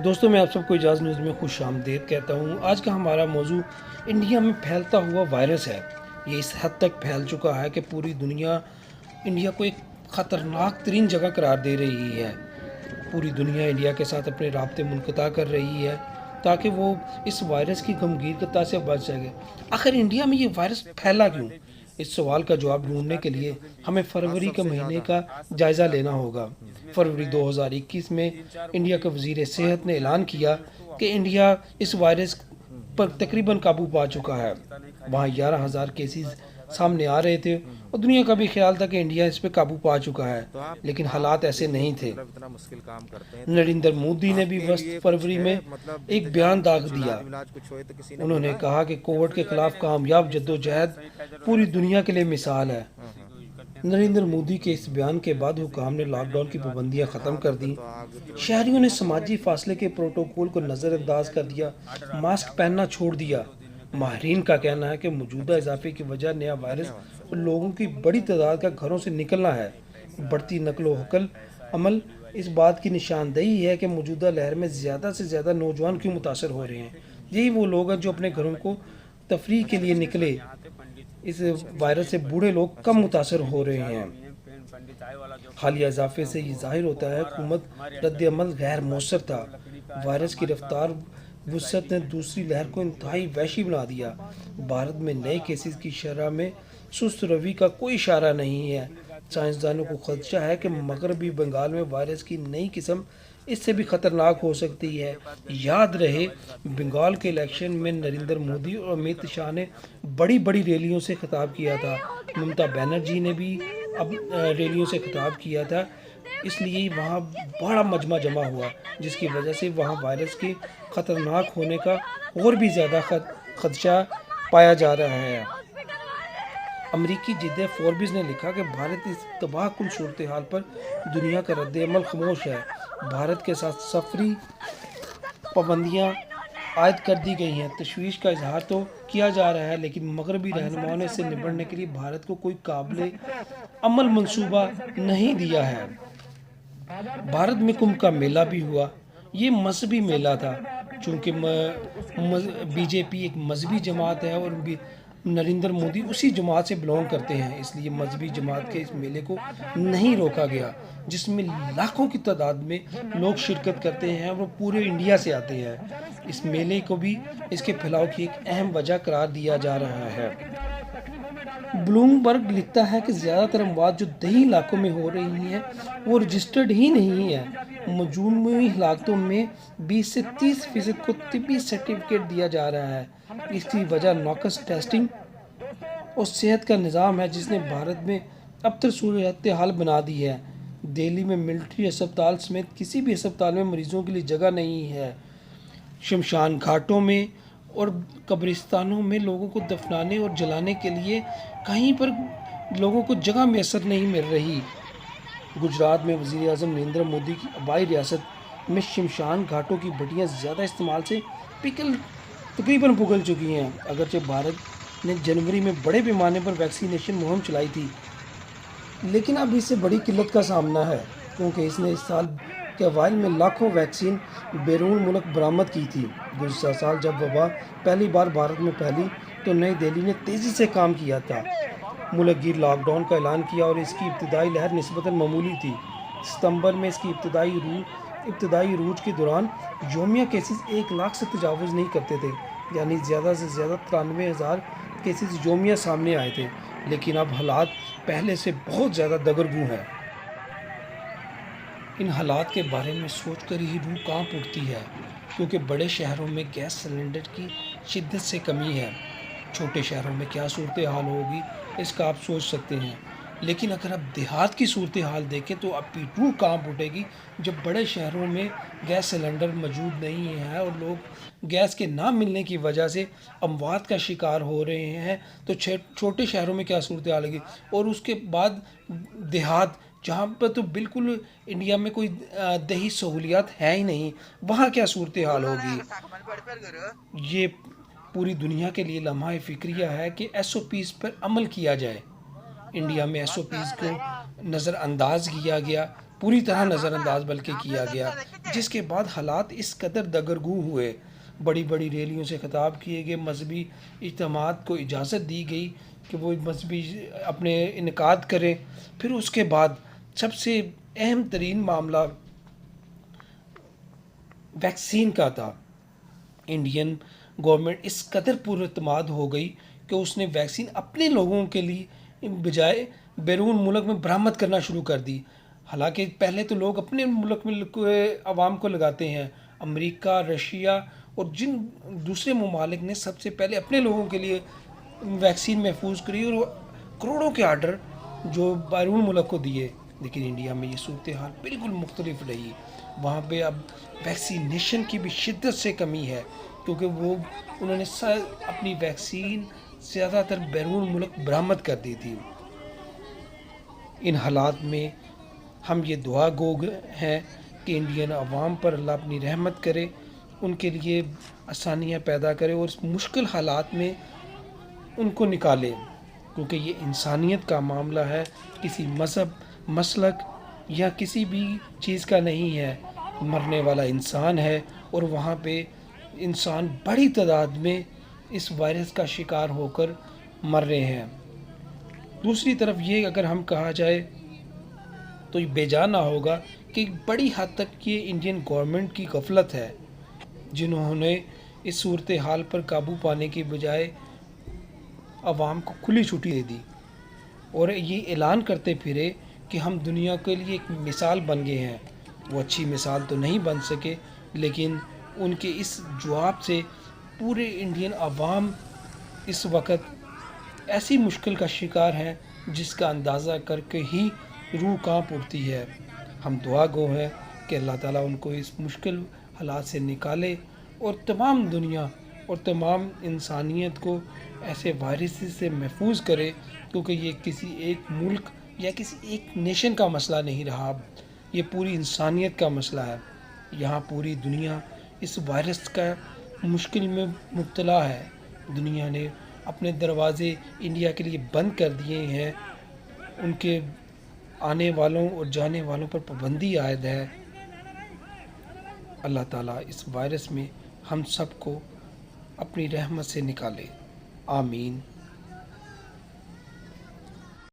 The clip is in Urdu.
دوستوں میں آپ سب کو اجاز نیوز میں خوش آمدید کہتا ہوں۔ آج کا ہمارا موضوع انڈیا میں پھیلتا ہوا وائرس ہے۔ یہ اس حد تک پھیل چکا ہے کہ پوری دنیا انڈیا کو ایک خطرناک ترین جگہ قرار دے رہی ہے۔ پوری دنیا انڈیا کے ساتھ اپنے رابطے منقطع کر رہی ہے تاکہ وہ اس وائرس کی گمگیر سے بچ سکے۔ آخر انڈیا میں یہ وائرس پھیلا کیوں؟ اس سوال کا جواب ڈھونڈنے کے لیے ہمیں فروری کے مہینے کا جائزہ لینا ہوگا۔ فروری 2021 میں انڈیا کے وزیر صحت نے اعلان کیا کہ انڈیا اس وائرس پر تقریباً قابو پا چکا ہے۔ وہاں 11,000 کیسز سامنے آ رہے تھے اور دنیا کا بھی خیال تھا کہ انڈیا اس پہ قابو پا چکا ہے، لیکن حالات ایسے نہیں تھے۔ نریندر مودی نے بھی وسط فروری میں ایک بیان داغ دیا۔ انہوں نے کہا کہ کووڈ کے خلاف کامیاب جدوجہد پوری دنیا کے لیے مثال ہے۔ نریندر مودی کے اس بیان کے بعد حکام نے لاک ڈاؤن کی پابندیاں ختم کر دیں، شہریوں نے سماجی فاصلے کے پروٹوکول کو نظر انداز کر دیا، ماسک پہننا چھوڑ دیا۔ ماہرین کا کہنا ہے کہ موجودہ اضافے کی وجہ نیا وائرس اور لوگوں کی بڑی تعداد کا گھروں سے نکلنا ہے۔ بڑھتی نقل و حمل عمل اس بات کی نشاندہی ہے کہ موجودہ لہر میں زیادہ سے زیادہ نوجوان کیوں متاثر ہو رہے ہیں۔ یہی وہ لوگ ہیں جو اپنے گھروں کو تفریح کے لیے نکلے۔ اس وائرس سے بوڑھے لوگ کم متاثر ہو رہے ہیں۔ حالیہ اضافے سے یہ ظاہر ہوتا ہے حکومت رد عمل غیر مؤثر تھا۔ وائرس کی رفتار وسعت نے دوسری لہر کو انتہائی وحشی بنا دیا۔ بھارت میں نئے کیسز کی شرح میں سست روی کا کوئی اشارہ نہیں ہے۔ سائنسدانوں کو خدشہ ہے کہ مغربی بنگال میں وائرس کی نئی قسم اس سے بھی خطرناک ہو سکتی ہے۔ یاد رہے بنگال کے الیکشن میں نریندر مودی اور امیت شاہ نے بڑی بڑی ریلیوں سے خطاب کیا تھا۔ ممتا بنرجی نے بھی اب ریلیوں سے خطاب کیا تھا، اس لیے وہاں بڑا مجمع جمع ہوا، جس کی وجہ سے وہاں وائرس کے خطرناک ہونے کا اور بھی زیادہ خدشہ پایا جا رہا ہے۔ امریکی جریدہ فوربس نے لکھا کہ بھارت اس تباہ کن صورتحال پر دنیا کا رد عمل خاموش ہے۔ بھارت کے ساتھ سفری پابندیاں عائد کر دی گئی ہیں۔ تشویش کا اظہار تو کیا جا رہا ہے، لیکن مغربی رہنماؤں نے اس سے نمٹنے کے لیے بھارت کو کوئی قابل عمل منصوبہ نہیں دیا ہے۔ بھارت میں کمبھ کا میلہ بھی ہوا۔ یہ مذہبی میلہ تھا۔ چونکہ بی جے پی ایک مذہبی جماعت ہے اور نریندر مودی اسی جماعت سے بلونگ کرتے ہیں، اس لیے مذہبی جماعت کے اس میلے کو نہیں روکا گیا، جس میں لاکھوں کی تعداد میں لوگ شرکت کرتے ہیں اور وہ پورے انڈیا سے آتے ہیں۔ اس میلے کو بھی اس کے پھیلاؤ کی ایک اہم وجہ قرار دیا جا رہا ہے۔ بلومبرگ لکھتا ہے کہ زیادہ تر اموات جو دیہی علاقوں میں ہو رہی ہیں وہ رجسٹرڈ ہی نہیں ہیں۔ مجموعی ہلاکتوں میں 20 سے 30% کو طبی سرٹیفکیٹ دیا جا رہا ہے۔ اس کی وجہ ناقص ٹیسٹنگ اور صحت کا نظام ہے، جس نے بھارت میں ابتر صورتحال بنا دی ہے۔ دہلی میں ملٹری ہسپتال سمیت کسی بھی ہسپتال میں مریضوں کے لیے جگہ نہیں ہے۔ شمشان گھاٹوں میں اور قبرستانوں میں لوگوں کو دفنانے اور جلانے کے لیے کہیں پر لوگوں کو جگہ میسر نہیں مل رہی۔ گجرات میں وزیر اعظم نریندر مودی کی آبائی ریاست میں شمشان گھاٹوں کی بٹیاں زیادہ استعمال سے تقریباً پگھل چکی ہیں۔ اگرچہ بھارت نے جنوری میں بڑے پیمانے پر ویکسینیشن مہم چلائی تھی، لیکن اب اس سے بڑی قلت کا سامنا ہے، کیونکہ اس نے اس سال کے اوائل میں لاکھوں ویکسین بیرون ملک برآمد کی تھی۔ گزشتہ سال جب وبا پہلی بار بھارت میں پھیلی تو نئی دہلی نے تیزی سے کام کیا تھا، ملک گیر لاک ڈاؤن کا اعلان کیا اور اس کی ابتدائی لہر نسبتاً معمولی تھی۔ ستمبر میں اس کی ابتدائی عروج کے دوران یومیہ کیسز 1 لاکھ سے تجاوز نہیں کرتے تھے، یعنی زیادہ سے زیادہ 93,000 کیسز یومیہ سامنے آئے تھے، لیکن اب حالات پہلے سے بہت زیادہ دگرگوں ہیں۔ ان حالات کے بارے میں سوچ کر ہی روح کانپ اٹھتی ہے، کیونکہ بڑے شہروں میں گیس سلنڈر کی شدت سے کمی ہے۔ چھوٹے شہروں میں کیا صورتحال ہوگی اس کا آپ سوچ سکتے ہیں، لیکن اگر آپ دیہات کی صورتحال دیکھیں تو آپ کی روح کانپ اٹھے گی۔ جب بڑے شہروں میں گیس سلنڈر موجود نہیں ہے اور لوگ گیس کے نہ ملنے کی وجہ سے اموات کا شکار ہو رہے ہیں، تو چھوٹے شہروں میں کیا صورتحال ہوگی، اور اس کے بعد دیہات جہاں پر تو بالکل انڈیا میں کوئی دیہی سہولیات ہے ہی نہیں، وہاں کیا صورتحال ہوگی۔ یہ پوری دنیا کے لیے لمحہ فکریہ ہے کہ ایس او پیز پر عمل کیا جائے۔ انڈیا میں ایس او پیز کو نظر انداز کیا گیا، پوری طرح نظر انداز بلکہ کیا گیا، جس کے بعد حالات اس قدر دگرگوں ہوئے، بڑی بڑی ریلیوں سے خطاب کیے گئے، مذہبی اجتماعات کو اجازت دی گئی کہ وہ مذہبی اپنے انعقاد کریں۔ پھر اس کے بعد سب سے اہم ترین معاملہ ویکسین کا تھا۔ انڈین گورنمنٹ اس قدر پر اعتماد ہو گئی کہ اس نے ویکسین اپنے لوگوں کے لیے بجائے بیرون ملک میں برآمد کرنا شروع کر دی۔ حالانکہ پہلے تو لوگ اپنے ملک میں عوام کو لگاتے ہیں، امریکہ، رشیا اور جن دوسرے ممالک نے سب سے پہلے اپنے لوگوں کے لیے ویکسین محفوظ کری اور کروڑوں کے آرڈر جو بیرون ملک کو دیے، لیکن انڈیا میں یہ صورتحال بالکل مختلف رہی۔ وہاں پہ اب ویکسینیشن کی بھی شدت سے کمی ہے، کیونکہ انہوں نے اپنی ویکسین زیادہ تر بیرون ملک برآمد کر دی تھی۔ ان حالات میں ہم یہ دعا گو ہیں کہ انڈین عوام پر اللہ اپنی رحمت کرے، ان کے لیے آسانیاں پیدا کرے اور اس مشکل حالات میں ان کو نکالے، کیونکہ یہ انسانیت کا معاملہ ہے، کسی مذہب، مسلک یا کسی بھی چیز کا نہیں ہے۔ مرنے والا انسان ہے اور وہاں پہ انسان بڑی تعداد میں اس وائرس کا شکار ہو کر مر رہے ہیں۔ دوسری طرف یہ اگر ہم کہا جائے تو یہ بے جا نہ ہوگا کہ بڑی حد تک یہ انڈین گورنمنٹ کی غفلت ہے، جنہوں نے اس صورتحال پر قابو پانے کی بجائے عوام کو کھلی چھٹی دے دی اور یہ اعلان کرتے پھرے کہ ہم دنیا کے لیے ایک مثال بن گئے ہیں۔ وہ اچھی مثال تو نہیں بن سکے، لیکن ان کے اس جواب سے پورے انڈین عوام اس وقت ایسی مشکل کا شکار ہیں جس کا اندازہ کر کے ہی روح کانپ اٹھتی ہے۔ ہم دعا گو ہیں کہ اللہ تعالیٰ ان کو اس مشکل حالات سے نکالے اور تمام دنیا اور تمام انسانیت کو ایسے وائرس سے محفوظ کرے، کیونکہ یہ کسی ایک ملک یا کسی ایک نیشن کا مسئلہ نہیں رہا، یہ پوری انسانیت کا مسئلہ ہے۔ یہاں پوری دنیا اس وائرس کا مشکل میں مبتلا ہے۔ دنیا نے اپنے دروازے انڈیا کے لیے بند کر دیے ہیں، ان کے آنے والوں اور جانے والوں پر پابندی عائد ہے۔ اللہ تعالیٰ اس وائرس میں ہم سب کو اپنی رحمت سے نکالے، آمین۔